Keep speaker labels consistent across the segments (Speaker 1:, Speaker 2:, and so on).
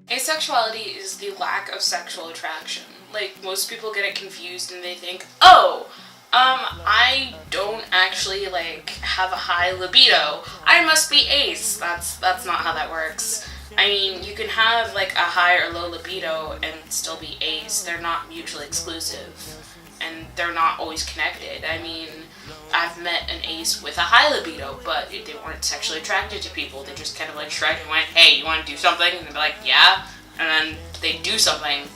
Speaker 1: Asexuality is the lack of sexual attraction. Like, most people get it confused and they think, oh, I don't actually, like, have a high libido. I must be ace. That's not how that works. I mean, you can have, like, a high or low libido and still be ace. They're not mutually exclusive. And they're not always connected. I mean, I've met an ace with a high libido, but they weren't sexually attracted to people. They just kind of like shrugged and went, hey, you want to do something? And they'd be like, yeah. And then they do something.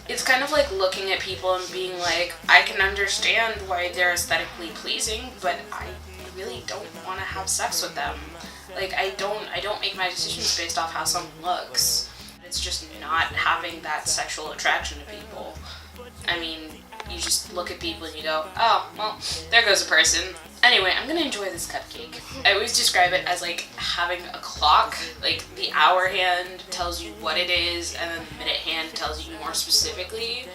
Speaker 1: It's kind of like looking at people and being like, I can understand why they're aesthetically pleasing, but I really don't want to have sex with them. Like, I don't make my decisions based off how someone looks. It's just not having that sexual attraction to people. I mean, you just look at people and you go, oh, well, there goes a person. Anyway, I'm gonna enjoy this cupcake. I always describe it as like having a clock. Like, the hour hand tells you what it is, and then the minute hand tells you more specifically.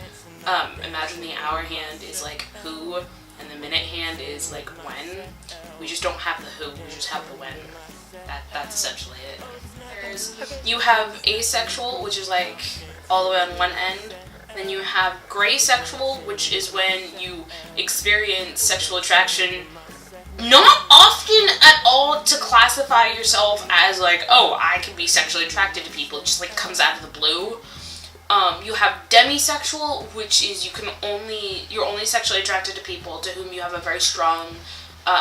Speaker 1: Imagine the hour hand is like who, and the minute hand is like when. We just don't have the who, we just have the when. That's essentially it. You have asexual, which is like all the way on one end. Then you have gray sexual, which is when you experience sexual attraction not often at all to classify yourself as like, oh, I can be sexually attracted to people. It just like comes out of the blue. You have demisexual, which is you're only sexually attracted to people to whom you have a very strong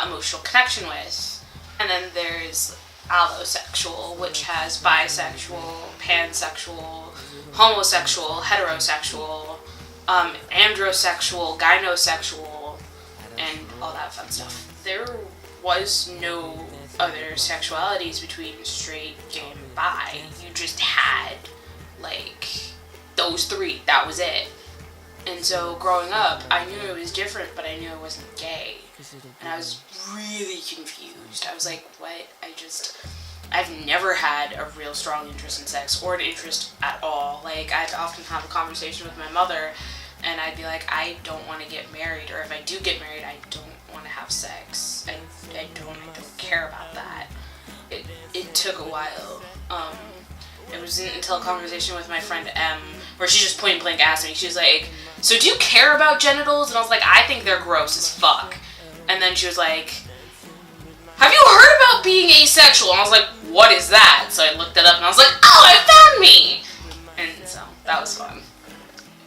Speaker 1: emotional connection with. And then there's allosexual, which has bisexual, pansexual, homosexual, heterosexual, androsexual, gynosexual, and all that fun stuff. There was no other sexualities between straight, gay, and bi. You just had, like, those three. That was it. And so growing up, I knew it was different, but I knew I wasn't gay. And I was really confused. I was like, what? I've never had a real strong interest in sex, or an interest at all. Like, I'd often have a conversation with my mother, and I'd be like, I don't want to get married, or if I do get married, I don't want to have sex. I don't care about that. It took a while. It wasn't until a conversation with my friend M, where she just point blank asked me, she was like, so do you care about genitals? And I was like, I think they're gross as fuck. And then she was like, have you heard about being asexual? And I was like, what is that? So I looked it up and I was like, oh, I found me! And so that was fun.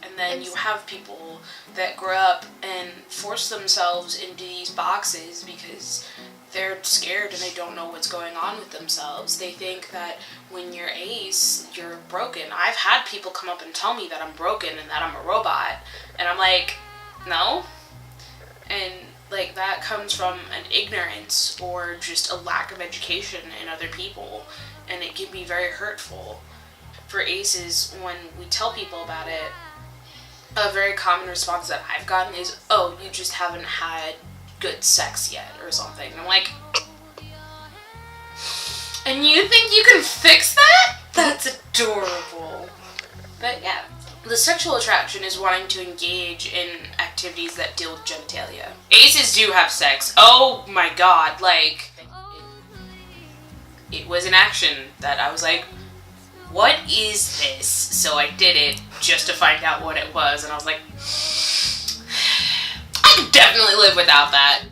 Speaker 1: And then you have people that grow up and force themselves into these boxes because they're scared and they don't know what's going on with themselves. They think that when you're ace, you're broken. I've had people come up and tell me that I'm broken and that I'm a robot. And I'm like, no. And like, that comes from an ignorance or just a lack of education in other people, and it can be very hurtful. For aces, when we tell people about it, a very common response that I've gotten is, oh, you just haven't had good sex yet, or something. And I'm like, and you think you can fix that? That's adorable. But yeah. The sexual attraction is wanting to engage in activities that deal with genitalia. Aces do have sex. Oh my god, like, it was an action that I was like, what is this? So I did it just to find out what it was, and I was like, I could definitely live without that.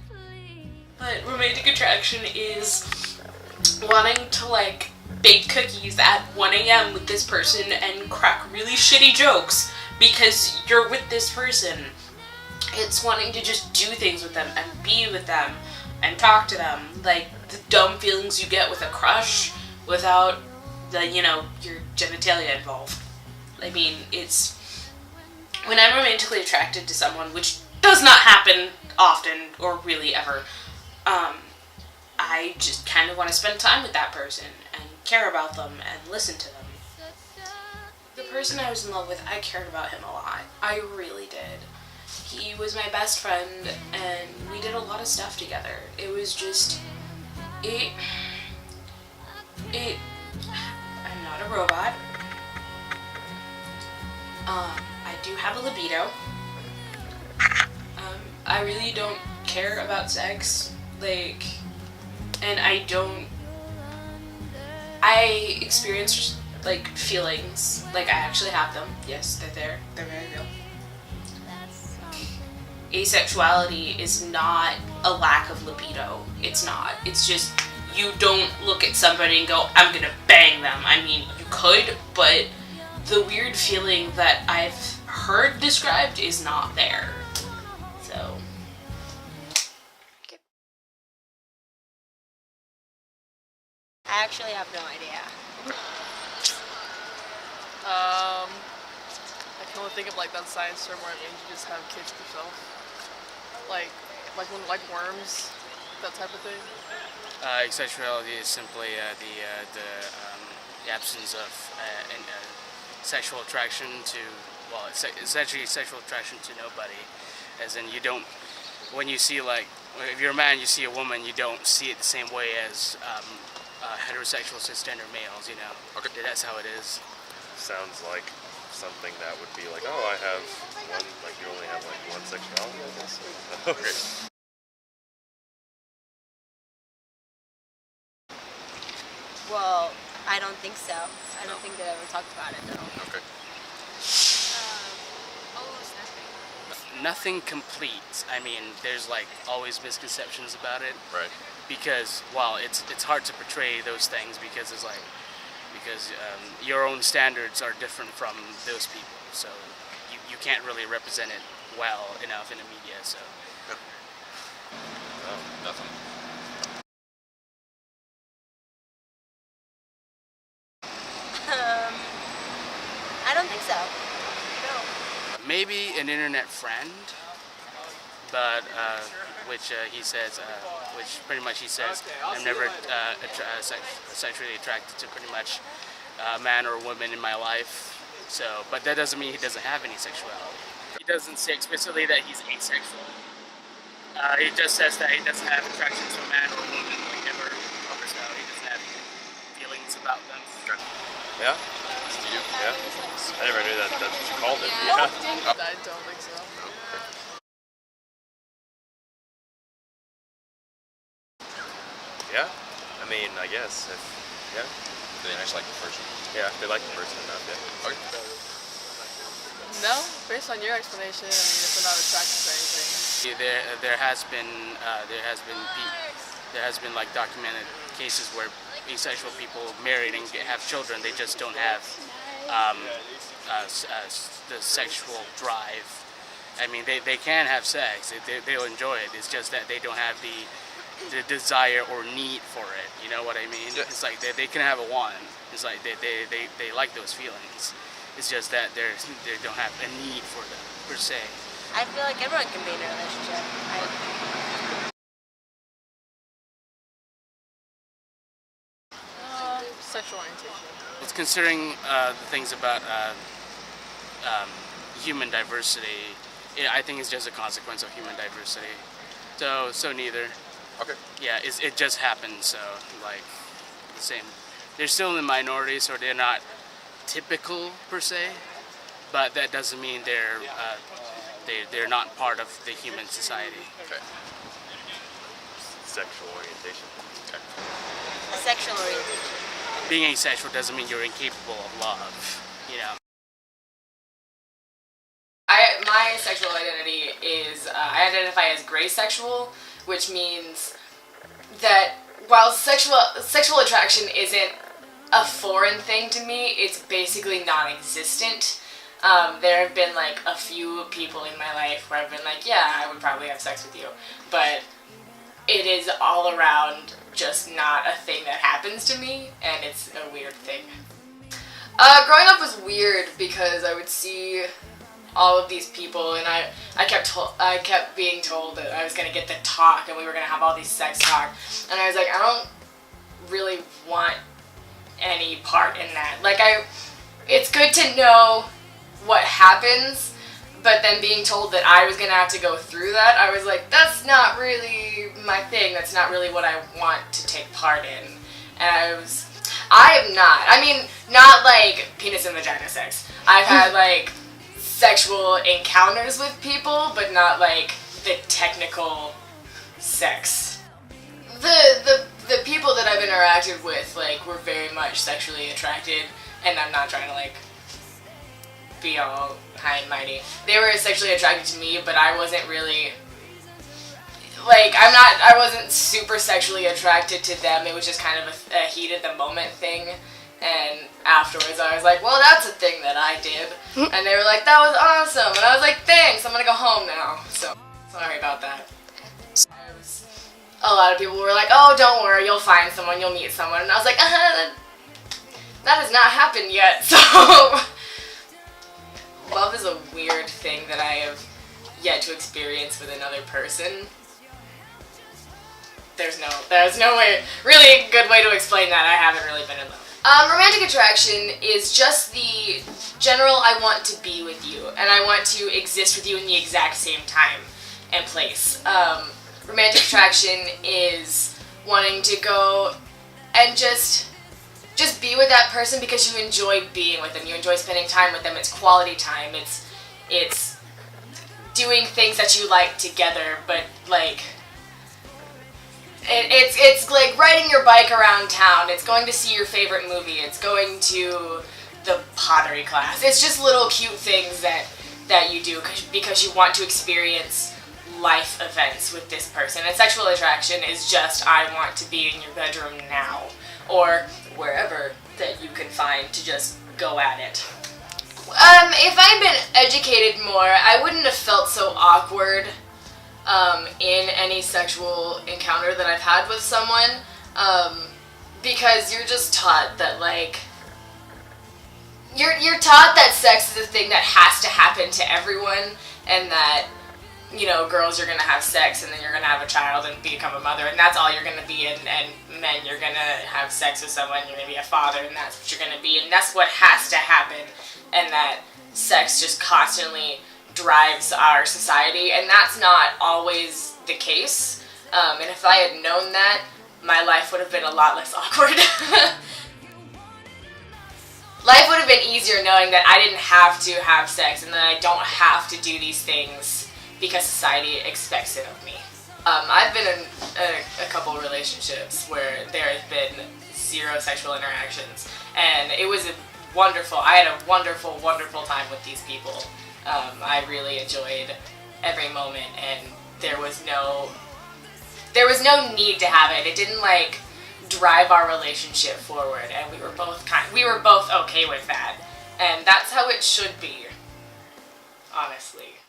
Speaker 1: But romantic attraction is wanting to, like, bake cookies at 1 a.m. with this person and crack really shitty jokes because you're with this person. It's wanting to just do things with them and be with them and talk to them. Like, the dumb feelings you get with a crush without the, your genitalia involved. I mean, it's... When I'm romantically attracted to someone, which does not happen often or really ever, I just kind of want to spend time with that person and care about them and listen to them. The person I was in love with, I cared about him a lot. I really did. He was my best friend, and we did a lot of stuff together. It was just... I'm not a robot. I do have a libido. I really don't care about sex. Like... And I experienced like feelings. Like I actually have them. Yes, they're there. They're very real. Asexuality is not a lack of libido. It's not. It's just you don't look at somebody and go, I'm gonna bang them. I mean, you could, but the weird feeling that I've heard described is not there. So.
Speaker 2: I actually have no idea.
Speaker 3: I can only think of like that science term where it means you just have kids with yourself. Like worms, that type of thing.
Speaker 4: Asexuality is simply the absence of sexual attraction to, well, it's actually sexual attraction to nobody, as in you don't, when you see like, if you're a man, you see a woman, you don't see it the same way as heterosexual cisgender males, you know.
Speaker 5: Okay.
Speaker 4: That's how it is.
Speaker 5: Sounds like something that would be like, oh, I have one, like you only have like one sexuality, I guess. Okay.
Speaker 2: Well, I don't think so. I don't think they ever talked about it, though.
Speaker 5: Okay.
Speaker 4: Nothing complete. I mean, there's like always misconceptions about it.
Speaker 5: Right.
Speaker 4: Because, well, it's hard to portray those things because it's like, your own standards are different from those people, so you can't really represent it well enough in the media, so.
Speaker 5: Yeah. No, nothing.
Speaker 2: I don't think so. No.
Speaker 4: Maybe an internet friend, but which he says, which pretty much he says, I'm never sexually attracted to pretty much a man or a woman in my life. So, but that doesn't mean he doesn't have any sexuality. He doesn't say explicitly that he's asexual. He just says that he doesn't have attraction to a man or a woman, like ever. So he doesn't have feelings about them.
Speaker 5: Okay. Yeah? You? Yeah? I never knew that's what you called it.
Speaker 3: I don't think so.
Speaker 5: Yeah? I mean, I guess. Yeah?
Speaker 6: They just like the person.
Speaker 5: Yeah, if they like the person enough, yeah.
Speaker 6: Okay.
Speaker 3: No, based on your explanation, I mean, if they're not attracted to anything.
Speaker 4: There has been like documented cases where asexual people married and have children. They just don't have the sexual drive. I mean, they can have sex. They'll enjoy it. It's just that they don't have the desire or need for it. You know what I mean?
Speaker 6: Yeah.
Speaker 4: It's like they can have a want. It's like they like those feelings. It's just that they don't have a need for them per se.
Speaker 2: I feel like everyone can be in a relationship.
Speaker 3: Sexual orientation.
Speaker 4: It's considering the things about human diversity. I think it's just a consequence of human diversity. So neither.
Speaker 6: Okay.
Speaker 4: Yeah, it just happens. So like the same. They're still in the minority, so they're not typical per se. But that doesn't mean they're not part of the human society.
Speaker 6: Okay.
Speaker 5: Sexual orientation.
Speaker 6: Okay.
Speaker 2: Sexual orientation.
Speaker 4: Being asexual doesn't mean you're incapable of love. You know.
Speaker 1: My sexual identity is, I identify as gray sexual, which means that while sexual attraction isn't a foreign thing to me, it's basically non-existent. There have been like a few people in my life where I've been like, yeah, I would probably have sex with you, but it is all around just not a thing that happens to me, and it's a weird thing. Growing up was weird because I would see all of these people, and I kept being told that I was gonna get the talk, and we were gonna have all these sex talk, and I was like, I don't really want any part in that. Like, it's good to know what happens, but then being told that I was gonna have to go through that, I was like, that's not really my thing. That's not really what I want to take part in. And I have not. I mean, not like penis and vagina sex. I've had like sexual encounters with people, but not like the technical sex. The people that I've interacted with, like, were very much sexually attracted
Speaker 6: and I'm not trying to like be all high and mighty. They were sexually attracted to me, but I wasn't really like I wasn't super sexually attracted to them. It was just kind of a heat of the moment thing. And afterwards I was like, well, that's a thing that I did. And they were like, that was awesome. And I was like, thanks, I'm gonna go home now. So, sorry about that. A lot of people were like, oh, don't worry, you'll find someone, you'll meet someone. And I was like, that has not happened yet. So, love is a weird thing that I have yet to experience with another person. There's no way, really good way to explain that. I haven't really been in love. Romantic attraction is just the general I want to be with you, and I want to exist with you in the exact same time and place. Romantic attraction is wanting to go and just be with that person because you enjoy being with them, you enjoy spending time with them. It's quality time, it's doing things that you like together, but like it's like riding your bike around town, it's going to see your favorite movie, it's going to the pottery class. It's just little cute things that you do because you want to experience life events with this person. And sexual attraction is just, I want to be in your bedroom now, or wherever that you can find to just go at it. If I'd been educated more, I wouldn't have felt so awkward in any sexual encounter that I've had with someone, because you're just taught that, like, you're taught that sex is a thing that has to happen to everyone, and that, you know, girls, you're gonna have sex and then you're gonna have a child and become a mother, and that's all you're gonna be, and men, you're gonna have sex with someone, you're gonna be a father, and that's what you're gonna be, and that's what has to happen, and that sex just constantly drives our society, and that's not always the case. And if I had known that, my life would have been a lot less awkward. Life would have been easier knowing that I didn't have to have sex and that I don't have to do these things because society expects it of me. I've been in a couple relationships where there has been zero sexual interactions, and it was I had a wonderful, wonderful time with these people. I really enjoyed every moment, and there was no need to have it. It didn't like drive our relationship forward, and we were both okay with that, and that's how it should be, honestly.